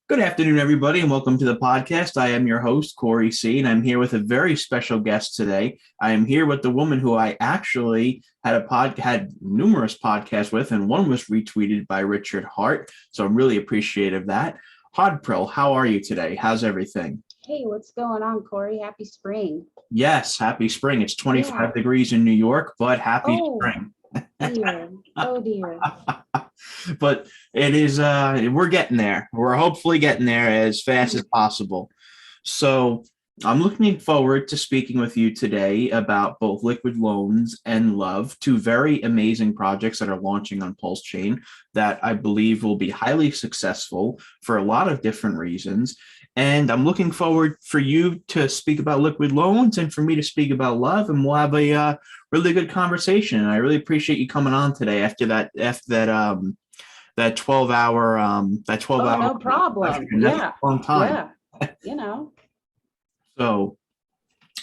Good afternoon, everybody, and welcome to the podcast. I am your host, Corey C., and I'm here with a very special guest today. I am here with the woman who I actually had numerous podcasts with, and one was retweeted by Richard Hart. So I'm really appreciative of that. Hodpril, how are you today? How's everything? Hey, what's going on, Corey? Happy spring. Yes, happy spring. It's Yeah. 25 degrees in New York, but happy Oh, spring. dear. Oh, dear. But it is we're getting there. We're hopefully getting there as fast as Mhm. possible. So I'm looking forward to speaking with you today about both liquid loans and love, two very amazing projects that are launching on PulseChain that I believe will be highly successful for a lot of different reasons. And I'm looking forward for you to speak about liquid loans and for me to speak about love, and we'll have a really good conversation. And I really appreciate you coming on today after that 12 Oh, hour no problem. that's Yeah. a long time. Yeah. You know, So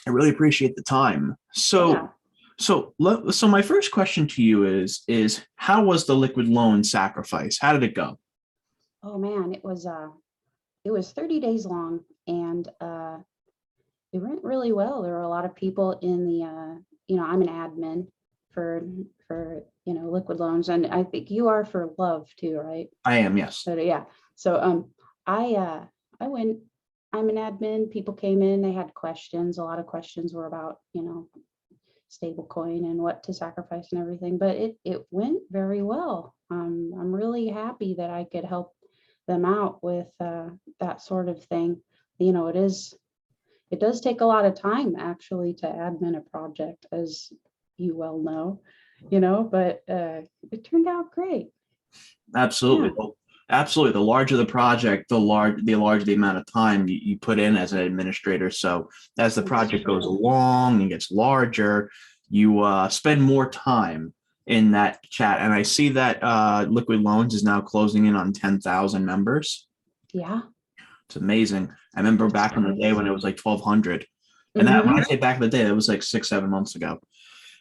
I really appreciate the time. yeah. So my first question to you is how was the liquid loan sacrifice? How did it go? Oh man, it was 30 days long and it went really well. There were a lot of people in the I'm an admin for liquid loans, and I think you are for love too, right? I am, yes. So yeah. So I went, I'm an admin. People came in, they had questions. A lot of questions were about, stable coin and what to sacrifice and everything, but it went very well. I'm really happy that I could help them out with that sort of thing. It does take a lot of time actually to admin a project, as you well know, but it turned out great. Absolutely. Yeah. Well, absolutely. The larger the project, the larger the amount of time you put in as an administrator. So as the That's project goes true. along and gets larger, you spend more time in that chat. And I see that Liquid Loans is now closing in on 10,000 members. Yeah, It's amazing. I remember that's back in the day when it crazy. was like 1,200. And that when I Hmm. say back in the day, that was like 6, 7 months ago.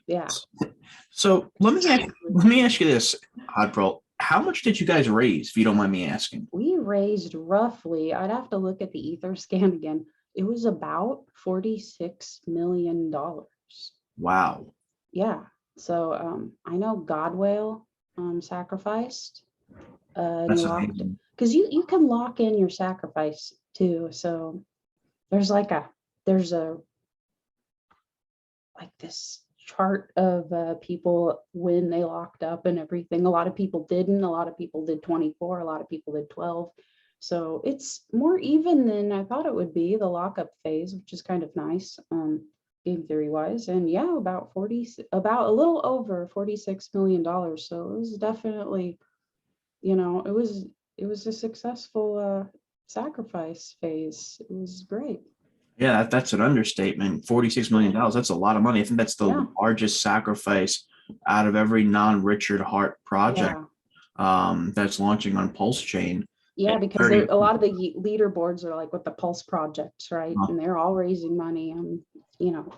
Yeah. So let me ask you this, Hodpro. How much did you guys raise, if you don't mind me asking? We raised roughly, I'd have to look at the ether scan again. It was about $46 million. Wow. Yeah. So I know Godwale sacrificed and That's locked, amazing. because you can lock in your sacrifice too. So there's like a there's a like this chart of people when they locked up and everything. A lot of people didn't. A lot of people did 24. A lot of people did 12. So it's more even than I thought it would be, the lockup phase, which is kind of nice, game theory wise. And yeah, about a little over $46 million. So it was definitely, it was a successful sacrifice phase. It was great. Yeah, that's an understatement. $46 Yeah. million. That's a lot of money. I think that's the Yeah. largest sacrifice out of every non-Richard Hart project Yeah. that's launching on Pulse Chain. Yeah, At because 30. a lot of the leaderboards are like with the Pulse projects, right? uh, And they're all raising money.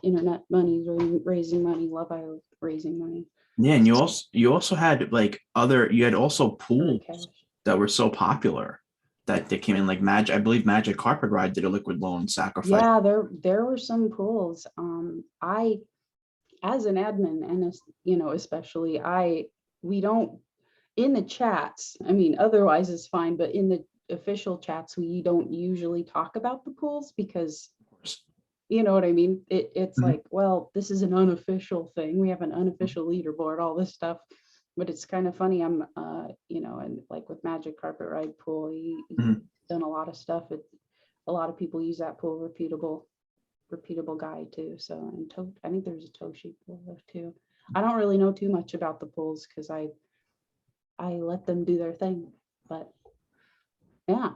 Internet money, raising money, Love Island raising money. Yeah, and you also had like you had also Early pools cash. that were so popular that they came in like Magic. I believe Magic Carpet Ride did a liquid loan sacrifice. Yeah, there were some pools. I, as an admin, and especially we don't, in the chats. I mean, otherwise it's fine, but in the official chats, we don't usually talk about the pools because you know what I mean? It's Mhm. like, well, this is an unofficial thing. We have an unofficial leaderboard, all this stuff. But it's kind of funny. I'm, and like with Magic Carpet Ride Pool, he's Mhm. done a lot of stuff. A lot of people use that pool, repeatable guy too. So, and I think there's a Toshi pool there too. I don't really know too much about the pools because I let them do their thing. But yeah.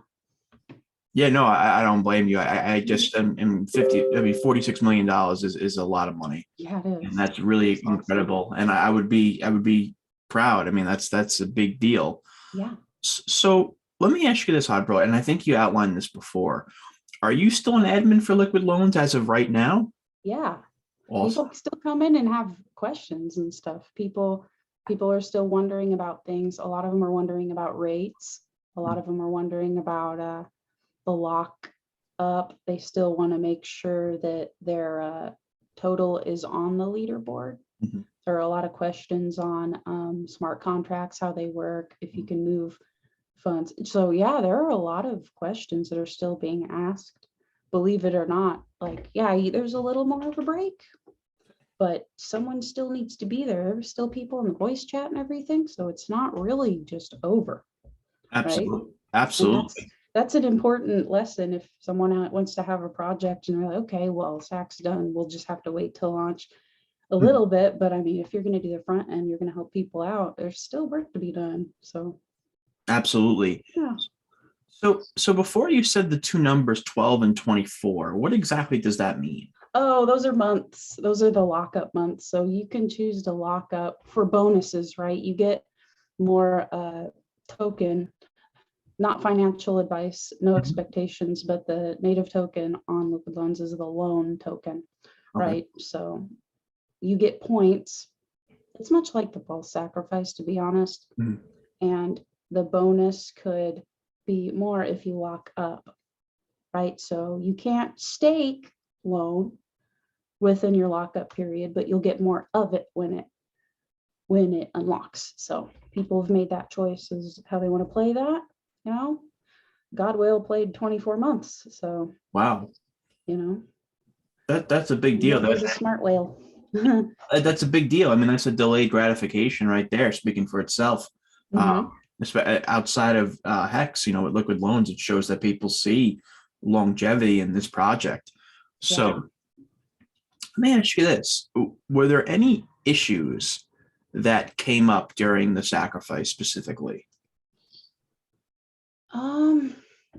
Yeah, no, I don't blame you. I Mhm. just am 50. I mean, $46 million is a lot of money, Yeah, it and is. that's really It's awesome. incredible. And I would be proud. I mean, that's a big deal. Yeah. So let me ask you this, Hodbro, and I think you outlined this before. Are you still an admin for Liquid Loans as of right now? Yeah. Awesome. People still come in and have questions and stuff. People are still wondering about things. A lot of them are wondering about rates. A lot of them are wondering about the lock up. They still want to make sure that their total is on the leaderboard. Mhm. There are a lot of questions on smart contracts, how they work, if you can move funds. So yeah, there are a lot of questions that are still being asked, believe it or not. Like, yeah, there's a little more of a break, but someone still needs to be there. There's still people in the voice chat and everything, so it's not really just over, right? Absolutely. And Absolutely. that's an important lesson. If someone wants to have a project and they're like, okay, well, SAC's done, we'll just have to wait till launch a Mhm. little bit. But I mean, if you're going to do the front end, you're going to help people out, there's still work to be done. So Absolutely. yeah. So before you said the two numbers 12 and 24, what exactly does that mean? Oh, those are months. Those are the lockup months. So you can choose to lock up for bonuses, right? You get more token, not financial advice, no Mhm. expectations, but the native token on liquid loans is the loan token, Okay. right? So you get points. It's much like the Pulse sacrifice, to be honest. Mhm. And the bonus could be more if you lock up, right? So you can't stake loan within your lockup period, but you'll get more of it when it unlocks. So people have made that choice as how they want to play that. You know, Godwell played 24 months, so Wow. you know, That's a big deal. he's a smart whale. That's a big deal. I mean, that's a delayed gratification right there, speaking for itself. Mhm. Outside of Hex, with liquid loans, it shows that people see longevity in this project. So Yeah. let me ask you this. Were there any issues that came up during the sacrifice specifically? Um,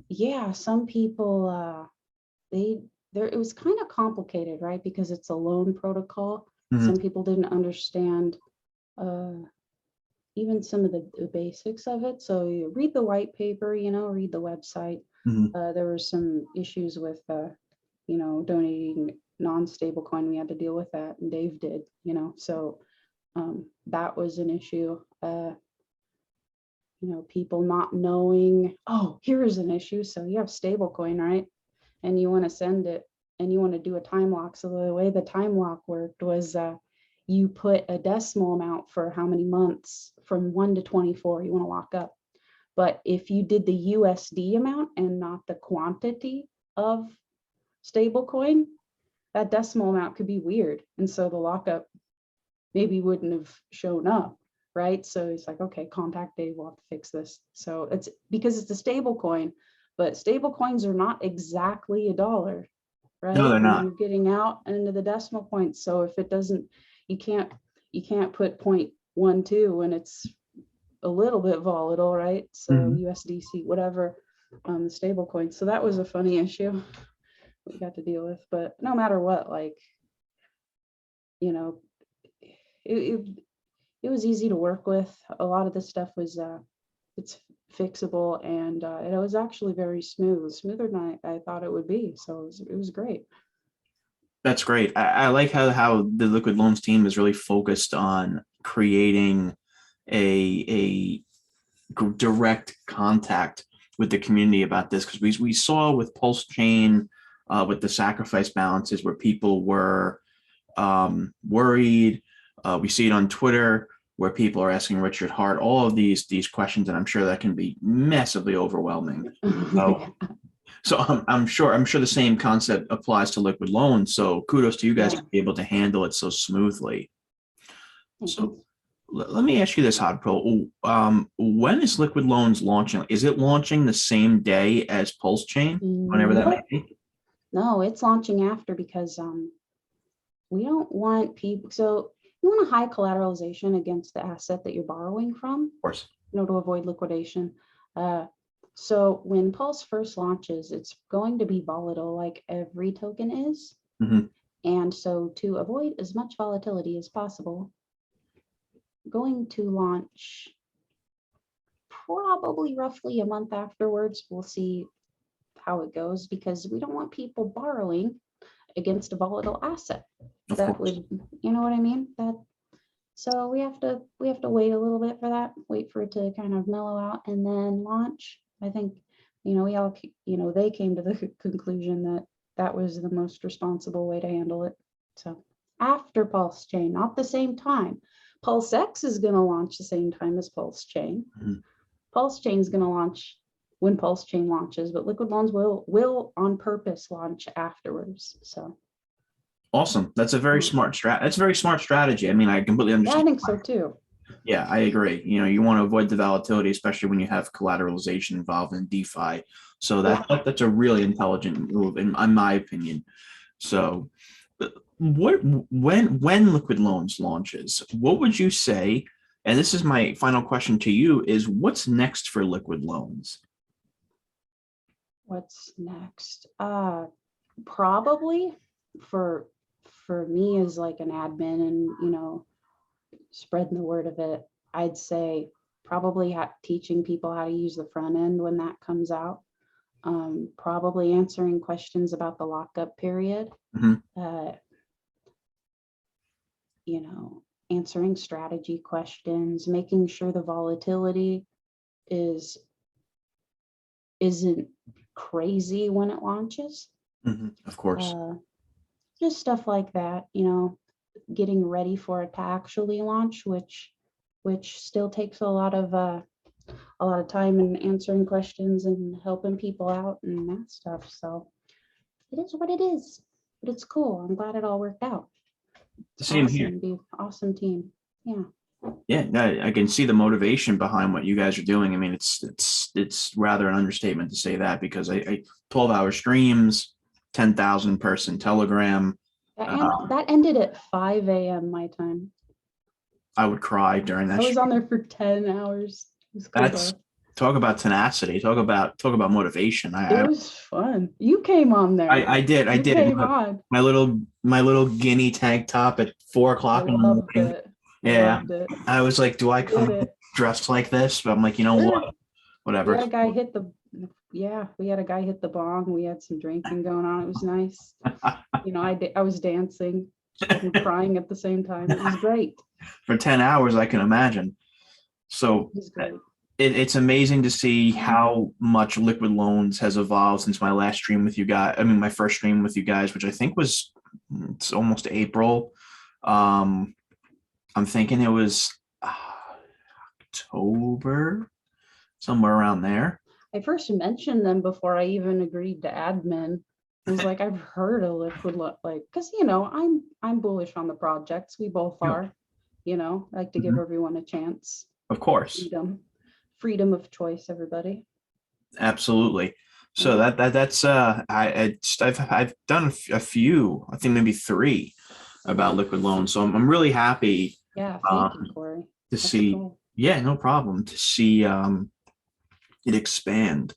yeah, some people they there it was kind of complicated, right? Because it's a loan protocol. Mhm. Some people didn't understand uh even some of the basics of it. So you read the white paper, read the website. Mhm. There were some issues with donating non-stable coin. We had to deal with that, and Dave did, so that was an issue. People not knowing, oh, here is an issue. So you have stable coin, right? And you want to send it and you want to do a time lock. So the way the time lock worked was you put a decimal amount for how many months from 1 to 24 you want to lock up. But if you did the USD amount and not the quantity of stable coin, that decimal amount could be weird. And so the lockup maybe wouldn't have shown up, right? So it's like, okay, contact Dave, we'll have to fix this. So it's because it's a stable coin, but stable coins are not exactly $1, No, right? they're When not. you're getting out into the decimal points. So if it doesn't, you can't put 0.12 when it's a little bit volatile, right? So Mhm. USDC, whatever, the stable coin. So that was a funny issue we got to deal with. But no matter what, like, you know, it, it was easy to work with. A lot of this stuff was it's fixable, and it was actually very smooth, smoother than I thought it would be. So it was great. That's great. I like how the liquid loans team is really focused on creating a direct contact with the community about this, because we saw with PulseChain, with the sacrifice balances where people were worried. We see it on Twitter where people are asking Richard Hart all of these questions, and I'm sure that can be massively overwhelming. So, so I'm sure the same concept applies to liquid loans. So kudos to you guys Yeah. to be able to handle it so smoothly. Thanks. So let me ask you this, Hodpo. When is liquid loans launching? Is it launching the same day as PulseChain, whenever that may Nope. be? Of No, it's launching after because we don't want people. So you want a high collateralization against the asset that you're borrowing from, course. to avoid liquidation. Uh, so when Pulse first launches, it's going to be volatile like every token is. Mhm. And so to avoid as much volatility as possible, going to launch probably roughly a month afterwards. We'll see how it goes because we don't want people borrowing against a volatile asset. Of That course. would, you know what I mean? So we have to wait a little bit for that, wait for it to kind of mellow out and then launch. I think, we all, they came to the conclusion that that was the most responsible way to handle it. So after PulseChain, not the same time. PulseX is going to launch the same time as PulseChain. Mhm. PulseChain is going to launch when PulseChain launches, but Liquid Loans will on purpose launch afterwards. So Awesome. That's a very smart That's a very smart strategy. I mean, I completely yeah, I understand. think so too. Yeah, I agree. You want to avoid the volatility, especially when you have collateralization involved in DeFi. So that's a really intelligent move, in my opinion. So, what when Liquid Loans launches, what would you say? And this is my final question to you: is what's next for Liquid Loans? What's next? Probably for me as like an admin and spreading the word of it, I'd say probably teaching people how to use the front end when that comes out. Probably answering questions about the lockup period. Mhm. Uh, answering strategy questions, making sure the volatility isn't crazy when it launches. Of course. Just stuff like that, getting ready for it to actually launch, which still takes a lot of time and answering questions and helping people out and that stuff. So it is what it is, but it's cool. I'm glad it all worked out. It's Same here. awesome, dude. Awesome team. Yeah. Yeah, no, I can see the motivation behind what you guys are doing. I mean, it's rather an understatement to say that because I 12-hour streams, 10,000 person Telegram. That ended at 5 a.m. my time. I would cry during that I was on stream. there for 10 hours. It was cool That's though. talk about tenacity. Talk about motivation. It was fun. You came on there. I You did came on. my little guinea tank top at 4 o'clock I in the loved morning. it. I Yeah, loved it. I was like, do I You did come it. dressed like this? But I'm like, you know Sure. what? We Whatever. had a guy hit the we had a guy hit the bong. We had some drinking going on. It was nice. I was dancing and crying at the same time. It was great. For 10 hours, I can imagine. It So was great. it's amazing to see how much Liquid Loans has evolved since my last stream with you guys. I mean, my first stream with you guys, which I think was it's almost April. Um, I'm thinking it was October, somewhere around there. I first mentioned them before I even agreed to admin. I was like, I've heard of Liquid like, because I'm bullish on the projects. We both Yeah. are. Like to give Mhm. everyone a chance. Of course, Freedom of choice, everybody. absolutely. So Yeah. that's I've done a few, I think maybe three about Liquid Loans. So I'm really happy Yeah. Thank you, um, Corey. to That's see. cool. Yeah, no problem. To see it expand.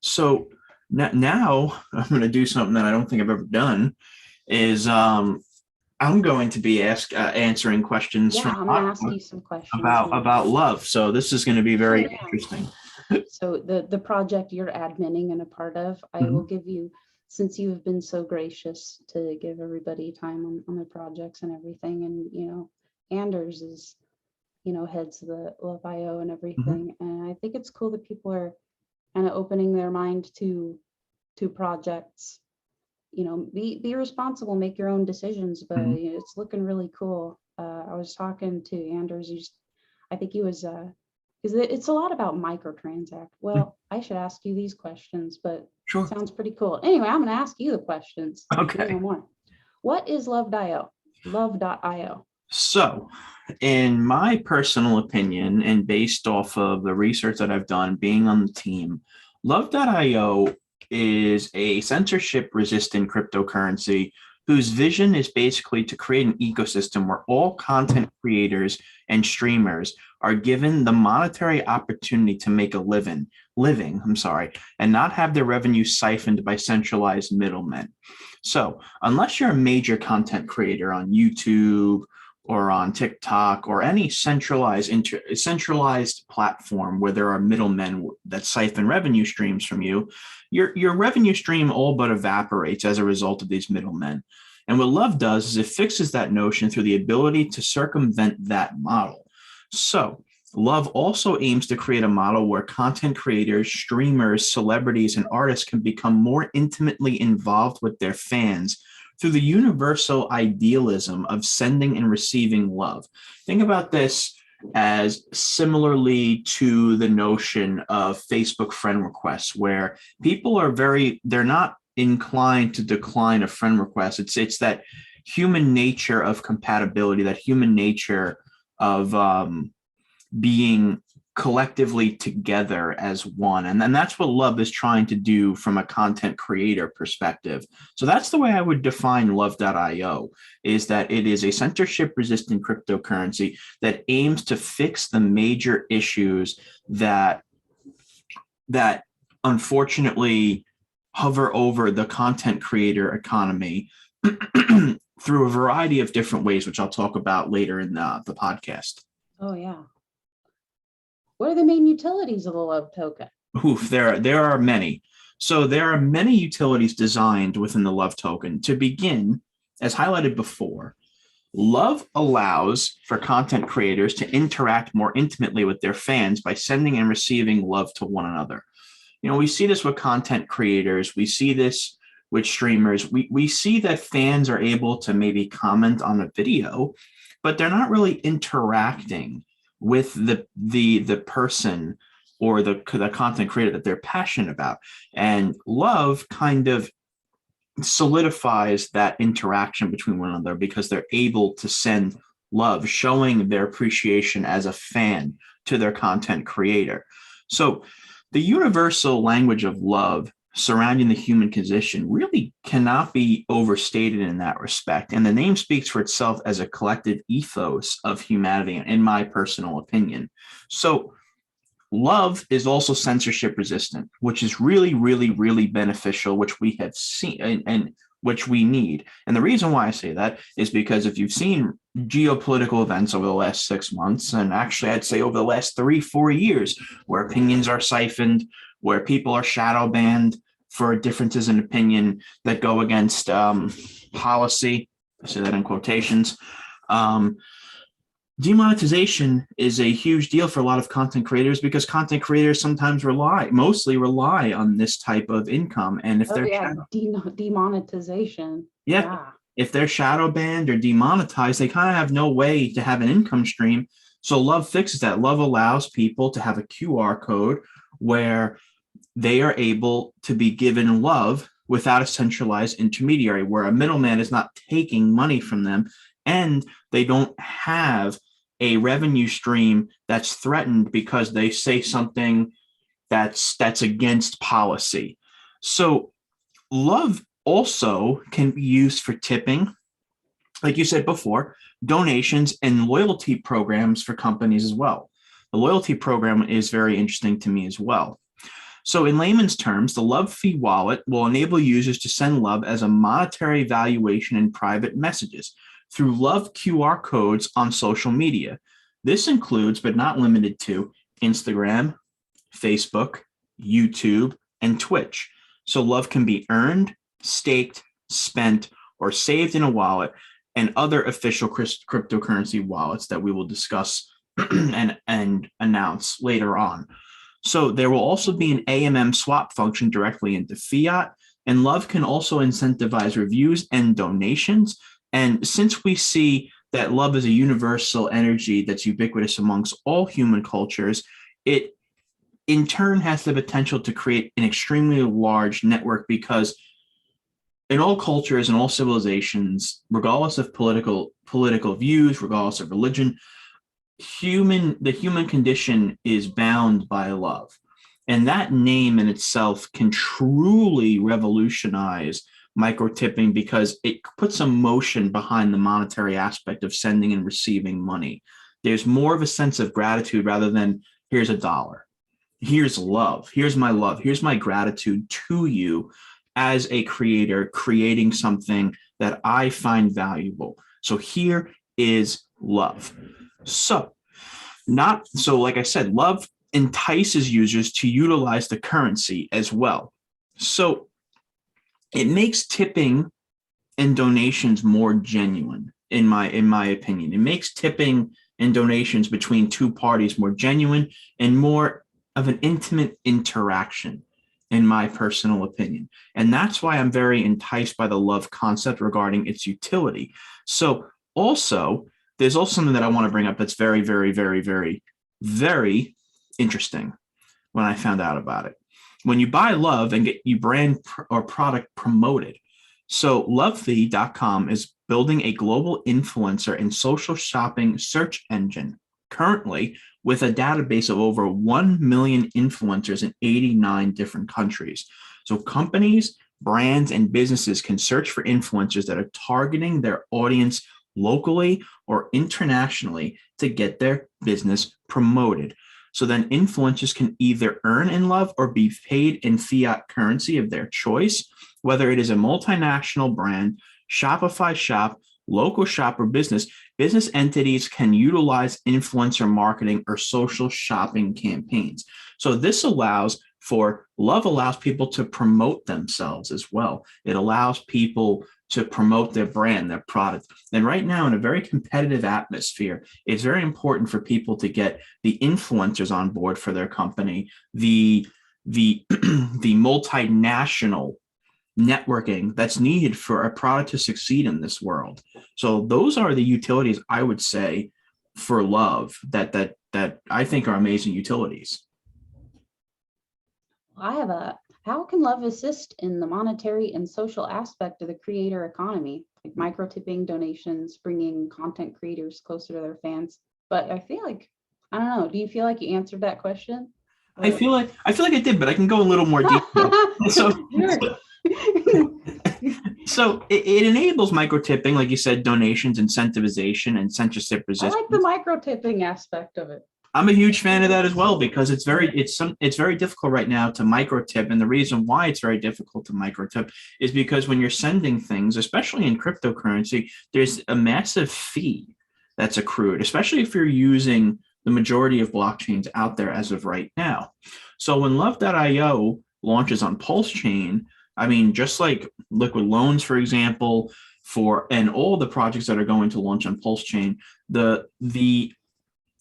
So now I'm going to do something that I don't think I've ever done. Is I'm going to be answering questions Yeah, from I'm gonna ask you some questions about next. love. So this is going to be Oh very yeah. interesting. So the project you're adminning and a part of, I will Mhm. give you, since you have been so gracious to give everybody time on their projects and everything, and Anders is, heads the Love IO and Mhm. everything. And I think it's cool that people are kind of opening their mind to projects. Be responsible, make your own decisions, but Mhm. it's looking really cool. I was talking to Anders, I think he was because it's a lot about microtransact. Well, I should ask you these questions, but Sure. sounds pretty cool. Anyway, I'm going to ask you the questions since we know Okay. more. What is Love.io? Love.io. So, in my personal opinion, and based off of the research that I've done being on the team, Love.io is a censorship resistant cryptocurrency whose vision is basically to create an ecosystem where all content creators and streamers are given the monetary opportunity to make a living, and not have their revenue siphoned by centralized middlemen. So, unless you're a major content creator on YouTube or on TikTok or any centralized platform where there are middlemen that siphon revenue streams from you, your revenue stream all but evaporates as a result of these middlemen. And what Love does is it fixes that notion through the ability to circumvent that model. So Love also aims to create a model where content creators, streamers, celebrities, and artists can become more intimately involved with their fans through the universal idealism of sending and receiving love. Think about this as similarly to the notion of Facebook friend requests, where people are they're not inclined to decline a friend request. It's that human nature of compatibility, that human nature of being collectively together as one. And then that's what love is trying to do from a content creator perspective. So that's the way I would define love.io, is that it is a censorship resistant cryptocurrency that aims to fix the major issues that unfortunately hover over the content creator economy through a variety of different ways, which I'll talk about later in the podcast. Oh, yeah. What are the main utilities of the love token? Oof, there are many. So there are many utilities designed within the love token. To begin, as highlighted before, love allows for content creators to interact more intimately with their fans by sending and receiving love to one another. You know, we see this with content creators. We see this with streamers. We see that fans are able to maybe comment on a video, but they're not really interacting with the person or the content creator that they're passionate about. And love kind of solidifies that interaction between one another because they're able to send love, showing their appreciation as a fan to their content creator. So the universal language of love surrounding the human condition really cannot be overstated in that respect. And the name speaks for itself as a collective ethos of humanity, in my personal opinion. So love is also censorship resistant, which is really, really, really beneficial, which we have seen and which we need. And the reason why I say that is because if you've seen geopolitical events over the last 6 months, and actually I'd say over the last 3-4 years, where opinions are siphoned, where people are shadow banned for differences in opinion that go against policy, I say that in quotations, demonetization is a huge deal for a lot of content creators because content creators sometimes mostly rely on this type of income. And if Demonetization. Yeah, if they're shadow banned or demonetized, they kind of have no way to have an income stream. So love fixes that. Love allows people to have a QR code where they are able to be given love without a centralized intermediary, where a middleman is not taking money from them, and they don't have a revenue stream that's threatened because they say something that's against policy. So love also can be used for tipping, like you said before, donations, and loyalty programs for companies as well. The loyalty program is very interesting to me as well. So in layman's terms, the Love Fee wallet will enable users to send love as a monetary valuation in private messages through love QR codes on social media. This includes, but not limited to, Instagram, Facebook, YouTube, and Twitch. So love can be earned, staked, spent, or saved in a wallet and other official cryptocurrency wallets that we will discuss and announce later on. So there will also be an AMM swap function directly into fiat, and love can also incentivize reviews and donations. And since we see that love is a universal energy that's ubiquitous amongst all human cultures, it in turn has the potential to create an extremely large network, because in all cultures and all civilizations, regardless of political views, regardless of religion, the human condition is bound by love. And that name in itself can truly revolutionize microtipping because it puts emotion behind the monetary aspect of sending and receiving money. There's more of a sense of gratitude rather than here's $1. Here's love. Here's my love. Here's my gratitude to you as a creator creating something that I find valuable. So here is love. So like I said, love entices users to utilize the currency as well. So it makes tipping and donations more genuine, in my opinion. It makes tipping and donations between two parties more genuine and more of an intimate interaction, in my personal opinion. And that's why I'm very enticed by the love concept regarding its utility. So also, there's also something that I want to bring up that's very, very, very, very, very interesting when I found out about it. When you buy love and get you brand or product promoted. So lovethee.com is building a global influencer and social shopping search engine currently with a database of over 1 million influencers in 89 different countries. So companies, brands, and businesses can search for influencers that are targeting their audience locally or internationally to get their business promoted. So then influencers can either earn in love or be paid in fiat currency of their choice, whether it is a multinational brand, Shopify shop, local shop, or business. Business entities can utilize influencer marketing or social shopping campaigns. So this allows people to promote themselves as well. It allows people to promote their brand, their product. And right now, in a very competitive atmosphere, it's very important for people to get the influencers on board for their company, the the multinational networking that's needed for a product to succeed in this world. So those are the utilities I would say for love that I think are amazing utilities. How can love assist in the monetary and social aspect of the creator economy, like micro tipping, donations, bringing content creators closer to their fans? But I feel like, I don't know, do you feel like you answered that question? I feel like I did, but I can go a little more detail. So, so it enables micro tipping, like you said, donations, incentivization, and censorship I resistance. like the micro tipping aspect of it. I'm a huge fan of that as well, because it's very difficult right now to micro tip. And the reason why it's very difficult to micro tip is because when you're sending things, especially in cryptocurrency, there's a massive fee that's accrued, especially if you're using the majority of blockchains out there as of right now. So when Love.io launches on PulseChain, I mean, just like Liquid Loans, for example, and all the projects that are going to launch on PulseChain, the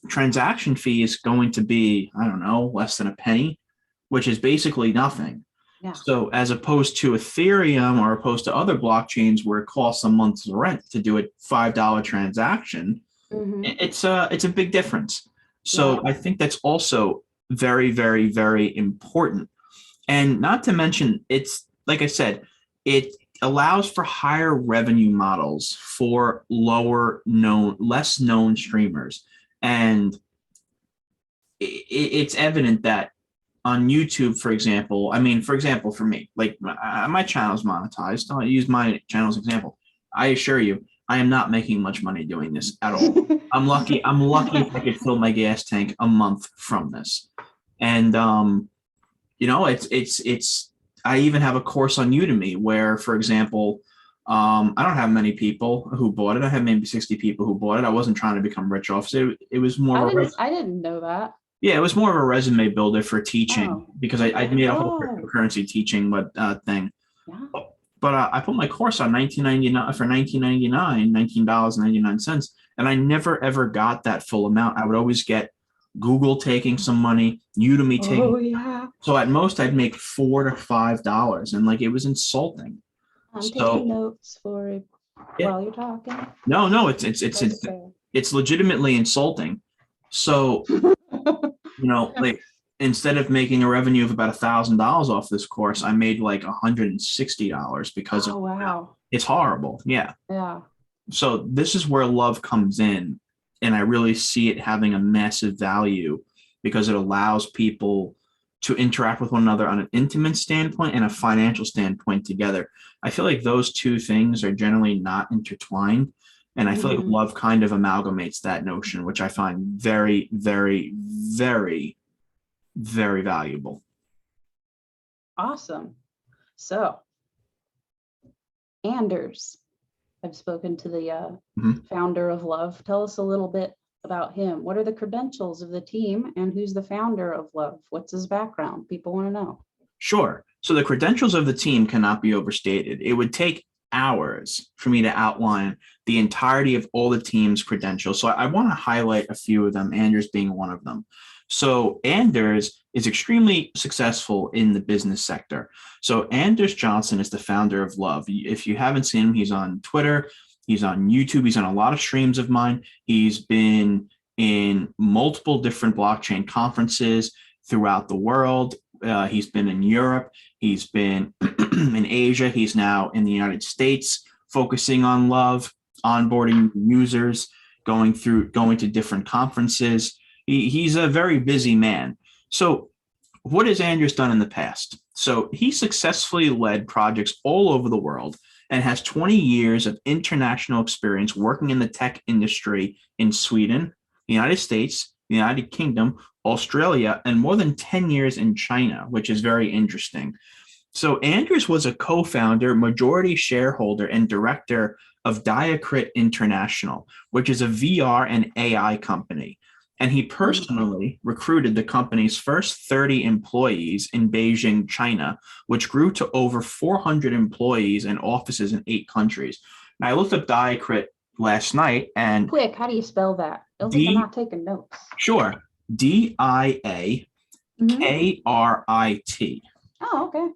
transaction fee is going to be, I don't know, less than a penny, which is basically nothing. Yeah. So as opposed to Ethereum or opposed to other blockchains where it costs a month's rent to do a $5 transaction, it's a big difference. So I think that's also very, very, very important. And not to mention, it's like I said, it allows for higher revenue models for less known streamers. And it's evident that on YouTube, for example, for me, like my channel is monetized. I'll use my channel as an example. I assure you, I am not making much money doing this at all. I'm lucky if I could fill my gas tank a month from this. And it's I even have a course on Udemy where, for example, I don't have many people who bought it. I have maybe 60 people who bought it. I wasn't trying to become rich off it. It was more. I didn't know that. Yeah, it was more of a resume builder for teaching because I made a whole cryptocurrency teaching thing. Yeah. But I put my course on $19.99, and I never ever got that full amount. I would always get Google taking some money, Udemy taking. Oh yeah. So at most I'd make $4 to $5, and like it was insulting. I'm taking notes for it while you're talking. No, it's legitimately insulting. So like instead of making a revenue of about $1,000 off this course, I made like $160 because it's horrible. Yeah. Yeah. So this is where love comes in, and I really see it having a massive value because it allows people to interact with one another on an intimate standpoint and a financial standpoint together. I feel like those two things are generally not intertwined. And I feel like love kind of amalgamates that notion, which I find very, very, very, very valuable. Awesome. So, Anders, I've spoken to the founder of Love. Tell us a little bit about him. What are the credentials of the team, and who's the founder of Love? What's his background? People want to know. Sure. So the credentials of the team cannot be overstated. It would take hours for me to outline the entirety of all the team's credentials. So I want to highlight a few of them, Anders being one of them. So Anders is extremely successful in the business sector. So Anders Johnson is the founder of Love. If you haven't seen him, he's on Twitter, he's on YouTube, he's on a lot of streams of mine. He's been in multiple different blockchain conferences throughout the world. He's been in Europe, he's been in Asia, he's now in the United States, focusing on Love, onboarding users, going to different conferences. He's a very busy man. So what has Anders done in the past? So he successfully led projects all over the world and has 20 years of international experience working in the tech industry in Sweden, the United States, the United Kingdom, Australia, and more than 10 years in China, which is very interesting. So Anders was a co-founder, majority shareholder, and director of Diacrit International, which is a VR and AI company. And he personally recruited the company's first 30 employees in Beijing, China, which grew to over 400 employees and offices in 8 countries. And I looked up Diacrit last night and Quick, how do you spell that? I don't think I'm not taking notes. Sure. Diakrit. Oh, okay.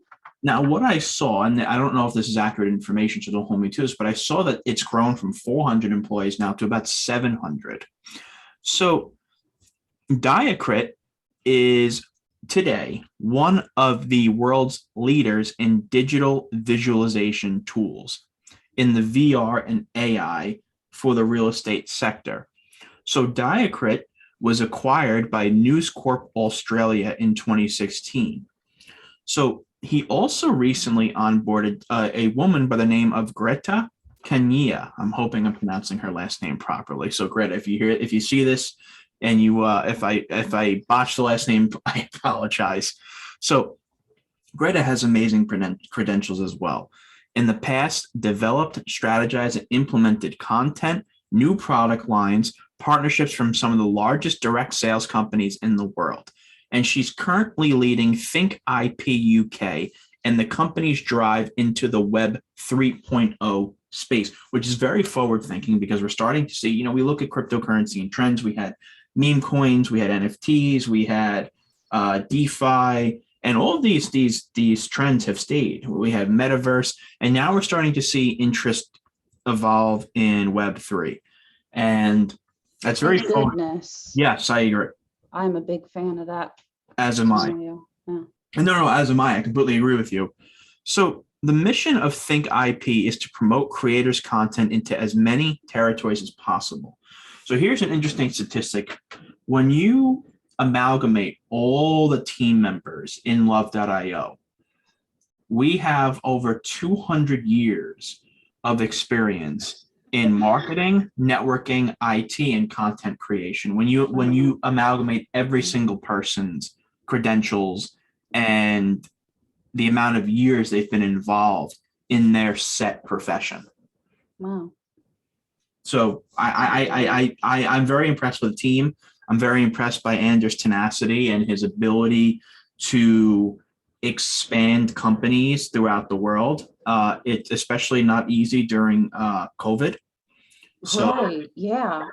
Now, what I saw, and I don't know if this is accurate information, so don't hold me to this, but I saw that it's grown from 400 employees now to about 700. So Diacrit is today one of the world's leaders in digital visualization tools in the VR and AI for the real estate sector. So Diacrit was acquired by News Corp Australia in 2016. So he also recently onboarded a woman by the name of Greta Kenya. I'm hoping I'm pronouncing her last name properly. So Greta, if you see this, and if I botch the last name, I apologize. So Greta has amazing credentials as well. In the past, developed, strategized, and implemented content, new product lines, partnerships from some of the largest direct sales companies in the world. And she's currently leading Think IP UK and the company's drive into the Web 3.0 space, which is very forward thinking because we're starting to see, we look at cryptocurrency and trends. We had meme coins, we had NFTs, we had DeFi, and all of these trends have stayed. We have metaverse, and now we're starting to see interest evolve in Web3, and that's very goodness. Yes, I agree. I'm a big fan of that. As am I. Yeah. No, as am I. I completely agree with you. So the mission of Think IP is to promote creators' content into as many territories as possible. So here's an interesting statistic. When you amalgamate all the team members in Love.io, we have over 200 years of experience in marketing, networking, IT, and content creation. When you amalgamate every single person's credentials and the amount of years they've been involved in their set profession. Wow. So I'm very impressed with the team. I'm very impressed by Anders' tenacity and his ability to expand companies throughout the world. It's especially not easy during COVID. So right. Yeah.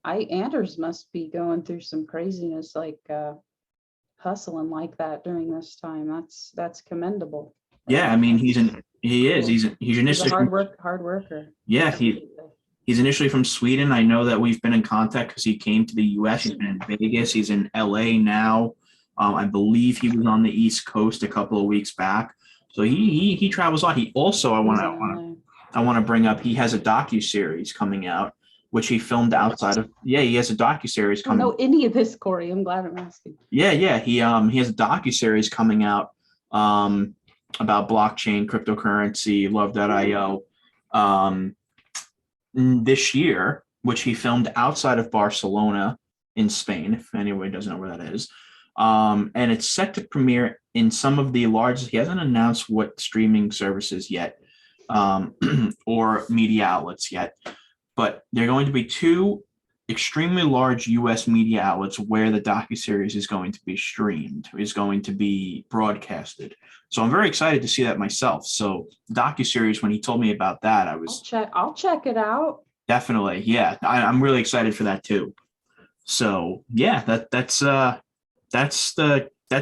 Anders must be going through some craziness, like hustling like that during this time. That's commendable. Yeah, I mean he's initially a hard worker. Yeah, he's initially from Sweden. I know that we've been in contact because he came to the US. He's been in Vegas. He's in LA now. I believe he was on the East Coast a couple of weeks back. So he travels a lot. He also I want to bring up, he has a docuseries coming out, which he filmed outside of. Yeah, he has a docuseries coming. I don't know any of this, Corey. I'm glad I'm asking. Yeah. He has a docuseries coming out about blockchain, cryptocurrency, Love.io this year, which he filmed outside of Barcelona in Spain, if anyone doesn't know where that is. And it's set to premiere in some of the largest, he hasn't announced what streaming services yet, or media outlets yet, but they're going to be 2 extremely large US media outlets where the docuseries is going to be streamed, is going to be broadcasted. So I'm very excited to see that myself. So the docuseries, when he told me about that, I was I'll check it out. definitely, yeah, I'm really excited for that too. So yeah, that's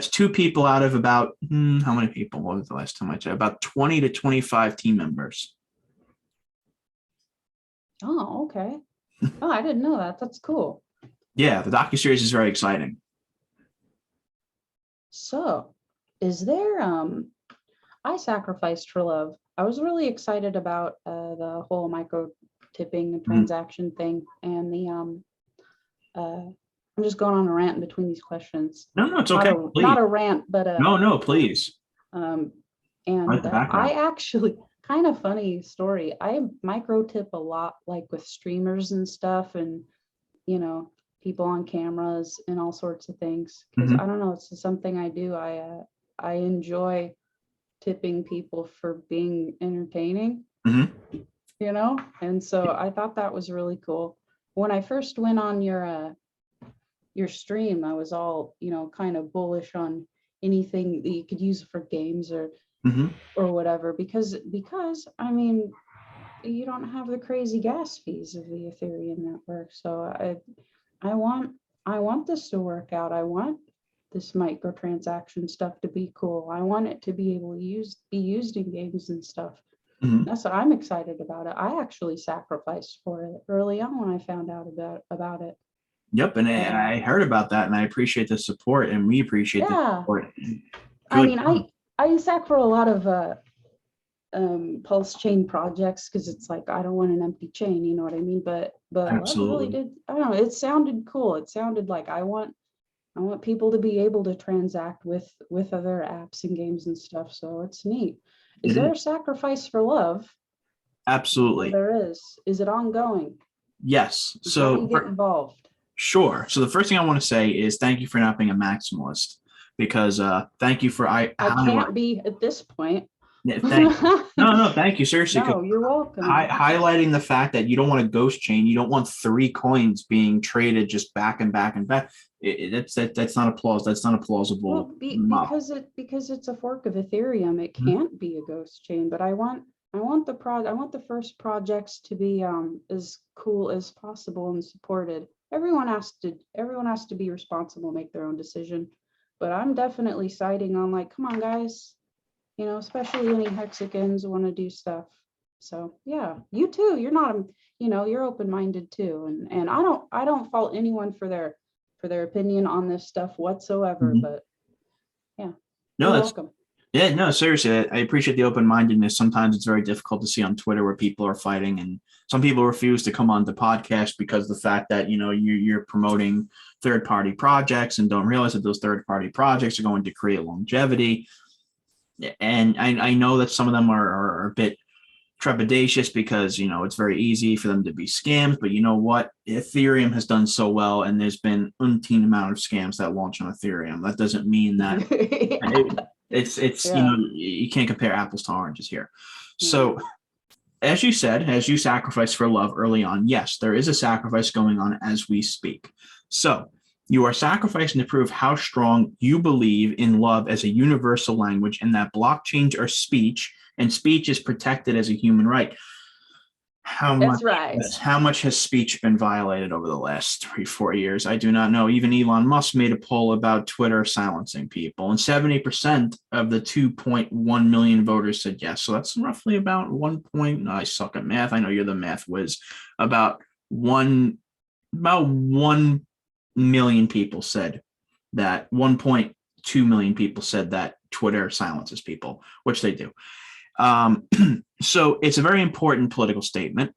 two people out of about how many people? What was the last time I checked? About 20 to 25 team members. Oh, okay. Oh, I didn't know that. That's cool. Yeah, the docuseries is very exciting. So, is there I sacrificed for love. I was really excited about the whole micro tipping transaction thing and the I'm just going on a rant in between these questions. No, it's Not okay. a Please. not a rant, but No, please. um Write and the background. I actually kind of funny story. I micro tip a lot like with streamers and stuff and people on cameras and all sorts of things because Mhm. I don't know, it's just something I do. I enjoy tipping people for being entertaining, Mhm. and so I thought that was really cool. When I first went on your stream, I was all kind of bullish on anything that you could use for games Mhm. or whatever because I mean you don't have the crazy gas fees of the Ethereum network. So I want I want this to work out. I want this microtransaction stuff to be cool. I want it to be able to be used in games and stuff. Mhm. That's what I'm excited about it. I actually sacrificed for it early on when I found out about it. Yep, and And I heard about that, and I appreciate the support, and we appreciate the yeah, support. I Really mean, fun. I sac for a lot of PulseChain projects because it's like I don't want an empty chain, you know what I mean? But love really Absolutely. did. I don't know. It sounded cool. It sounded like I want people to be able to transact with other apps and games and stuff. So it's neat. Is It there a is. sacrifice for love? I know Absolutely. there is. Is it ongoing? Yes. How do you So get involved? sure. So the first thing I want to say is thank you for not being a maximalist because thank you for I can't be at this point. yeah, thank no, thank you seriously. No, you're welcome. Highlighting the fact that you don't want a ghost chain, you don't want three coins being traded just back and back and back. That's not that's not a Well, plausible model. because it's a fork of Ethereum, it Mhm. can't be a ghost chain. But I want the first projects to be as cool as possible and supported. Everyone has to be responsible, make their own decision. But I'm definitely siding on like, come on, guys, especially any Hexicans want to do stuff. So yeah, you too. You're not, you're open-minded too, and I don't fault anyone for their opinion on this stuff whatsoever. Mhm. But yeah, No, you're that's welcome. yeah, no, seriously, I appreciate the open mindedness. Sometimes it's very difficult to see on Twitter where people are fighting, and some people refuse to come on the podcast because of the fact that you're promoting third party projects and don't realize that those third party projects are going to create longevity. And I know that some of them are a bit trepidatious because it's very easy for them to be scams. But you know what? Ethereum has done so well, and there's been umpteen amount of scams that launch on Ethereum. That doesn't mean that Yeah. it's Yeah. you can't compare apples to oranges here. Yeah. So as you said, as you sacrificed for love early on, yes, there is a sacrifice going on as we speak. So you are sacrificing to prove how strong you believe in love as a universal language and that blockchains are speech and speech is protected as a human right. How That's much right. how much has speech been violated over the last 3 4 years? I do not know. Even Elon Musk made a poll about Twitter silencing people, and 70% of the 2.1 million voters said yes. So that's roughly about 1 point. I suck at math. I know you're the math whiz. About one about 1 million people said that 1.2 million people said that Twitter silences people, which they do. Um, so it's a very important political statement.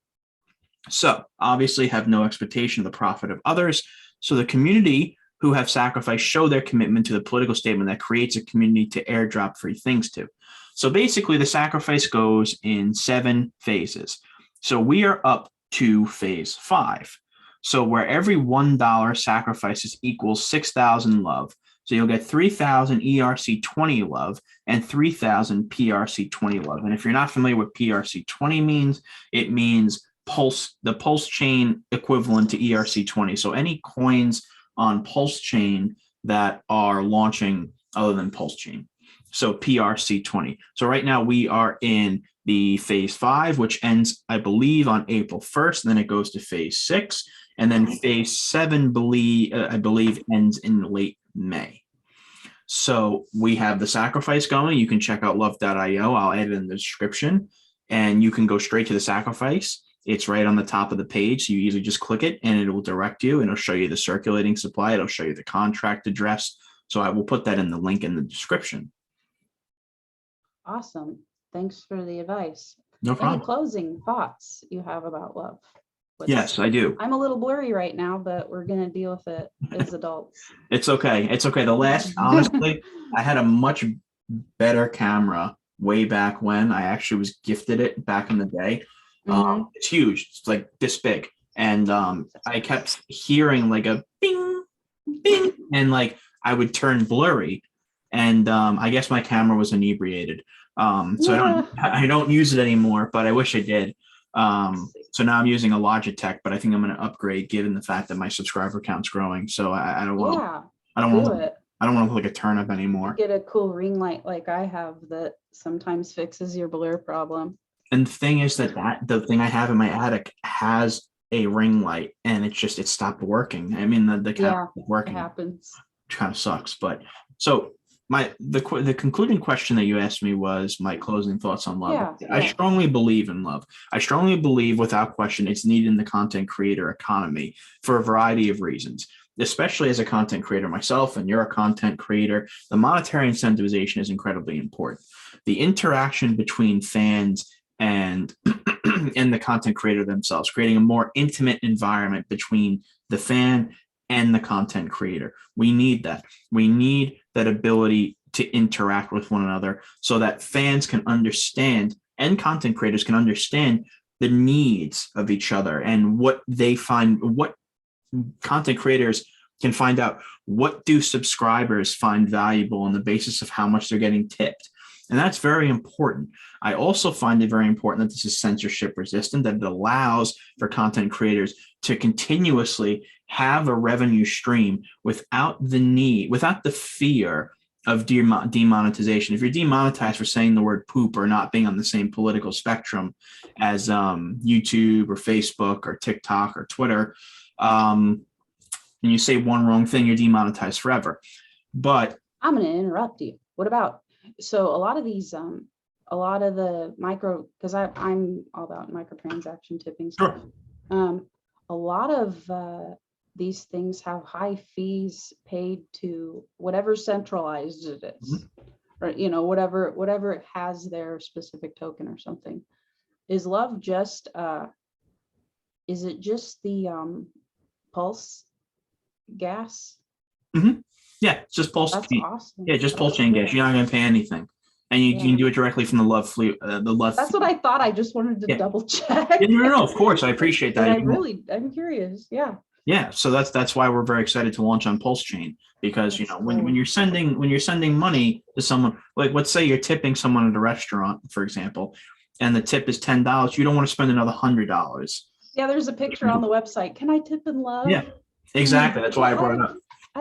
So obviously have no expectation of the profit of others. So the community who have sacrificed show their commitment to the political statement that creates a community to airdrop free things to. So basically the sacrifice goes in 7 phases. So we are up to phase 5. So where every $1 sacrifices equals 6,000 love. So you'll get 3,000 ERC20 love and 3,000 PRC20 love. And if you're not familiar with PRC20 means, it means the PulseChain equivalent to ERC20. So any coins on PulseChain that are launching other than PulseChain. So PRC20. So right now we are in the phase 5, which ends, I believe, on April 1st. And then it goes to phase 6. And then phase 7, I believe, ends in late May. So we have the sacrifice going. You can check out love.io. I'll add it in the description. And you can go straight to the sacrifice. It's right on the top of the page. So you easily just click it and it will direct you and it'll show you the circulating supply. It'll show you the contract address. So I will put that in the link in the description. Awesome. Thanks for the advice. No problem. Any closing thoughts you have about love? Yes, I do. I'm a little blurry right now, but we're going to deal with it as adults. It's okay. It's okay. Honestly, I had a much better camera way back when. I actually was gifted it back in the day. It's huge. It's like this big. And I kept hearing like a bing, bing, and like I would turn blurry. And I guess my camera was inebriated. So I don't use it anymore, but I wish I did. So now I'm using a Logitech, but I think I'm going to upgrade given the fact that my subscriber count's growing. So I don't want to, I don't want to look like a turnip anymore. Get a cool ring light like I have that sometimes fixes your blur problem. And the thing is that the thing I have in my attic has a ring light and it stopped working. I mean, the camera working. It happens. Which kind of sucks. But so the concluding question that you asked me was my closing thoughts on love. I strongly believe in love. I strongly believe without question it's needed in the content creator economy for a variety of reasons, especially as a content creator myself, and you're a content creator. The monetary incentivization is incredibly important. The interaction between fans and the content creator themselves, creating a more intimate environment between the fan and the content creator. We need that. We need that ability to interact with one another so that fans can understand and content creators can understand the needs of each other and what content creators can find out. What do subscribers find valuable on the basis of how much they're getting tipped? And that's very important. I also find it very important that this is censorship resistant, that it allows for content creators to continuously have a revenue stream without the fear of demonetization. If you're demonetized for saying the word poop or not being on the same political spectrum as YouTube or Facebook or TikTok or Twitter, and you say one wrong thing, you're demonetized forever. But I'm going to interrupt you. What about, so a lot of these, a lot of the because I'm all about microtransaction tipping stuff. Sure. A lot of these things have high fees paid to whatever centralized it is, or whatever it has their specific token or something. Is love just is it just the Pulse gas? Yeah, it's just Pulse. That's awesome. Yeah, just PulseChain gas. You're not going to pay anything, and you can do it directly from the Love fleet. That's what I thought. I just wanted to double check. No, of course, I appreciate that. I'm curious. Yeah. Yeah, so that's why we're very excited to launch on PulseChain, because when you're sending money to someone, like let's say you're tipping someone at a restaurant, for example, and the tip is $10, you don't want to spend another $100. Yeah, there's a picture on the website. Can I tip in love? Yeah, exactly. That's why I brought it up.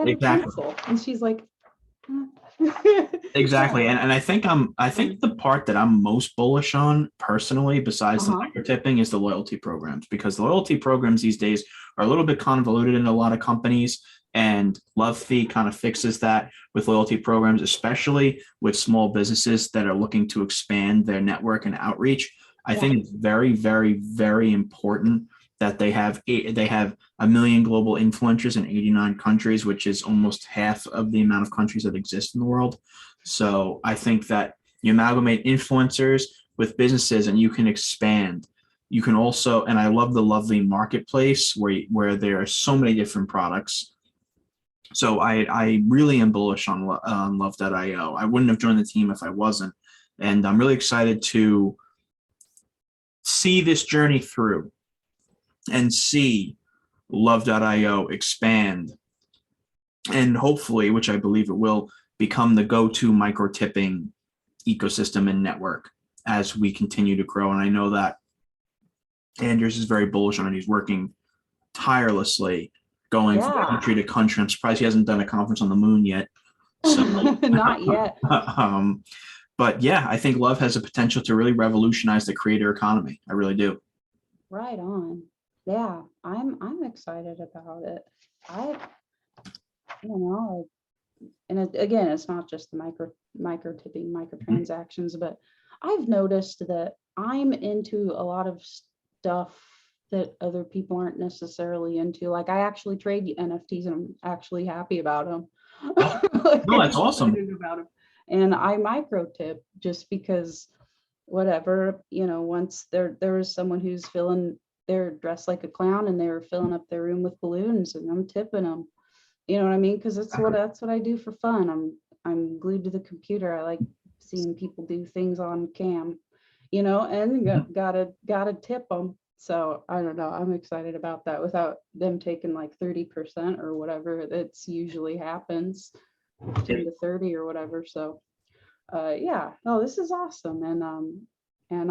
Exactly. And she's like, exactly. And I think the part that I'm most bullish on personally, besides the micro tipping, is the loyalty programs, because the loyalty programs these days are a little bit convoluted in a lot of companies, and Love Fee kind of fixes that with loyalty programs, especially with small businesses that are looking to expand their network and outreach. I think it's very, very, very important that they have 1 million global influencers in 89 countries, which is almost half of the amount of countries that exist in the world. So I think that you amalgamate influencers with businesses and you can expand. You can also, and I love the Lovely marketplace where there are so many different products. So I really am bullish on love.io. I wouldn't have joined the team if I wasn't. And I'm really excited to see this journey through and see love.io expand, and hopefully, which I believe it will, become the go-to micro tipping ecosystem and network as we continue to grow. And I know that Anders is very bullish on it. He's working tirelessly, going from country to country. I'm surprised he hasn't done a conference on the moon yet. So, Not yet. but yeah, I think love has the potential to really revolutionize the creator economy. I really do. Right on. Yeah, I'm excited about it. I don't know. And again, it's not just the micro tipping, microtransactions, but I've noticed that I'm into a lot of stuff that other people aren't necessarily into. Like I actually trade NFTs and I'm actually happy about them. Like, No, that's awesome. excited about them. And I micro tip just because whatever, once there was someone who's they're dressed like a clown and they were filling up their room with balloons and I'm tipping them. You know what I mean? Because that's what I do for fun. I'm glued to the computer. I like seeing people do things on cam, and gotta tip them. So I don't know. I'm excited about that without them taking like 30% or whatever. That's usually happens, 10 to 30 or whatever. So yeah, no, this is awesome. And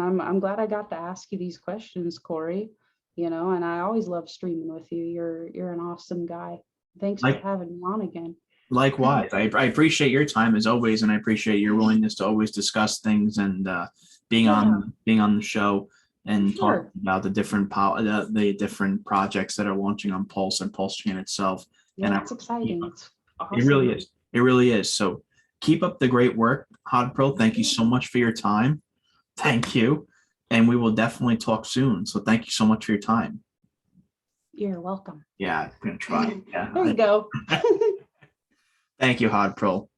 I'm glad I got to ask you these questions, Corey. And I always love streaming with you. You're an awesome guy. Thanks for Like having me on again. likewise, I appreciate your time as always, and I appreciate your willingness to always discuss things and Yeah, being on the show and talk sure. about the the different projects that are launching on Pulse and PulseChain itself. And Yeah, it's exciting. It's it really awesome. is. It really is. So keep up the great work, Hod Pro. Thank you so much for your time. Thank you. And we will definitely talk soon. So thank you so much for your time. You're welcome. Yeah, I'm gonna try. There Yeah. you go. Thank you, Hod Pro.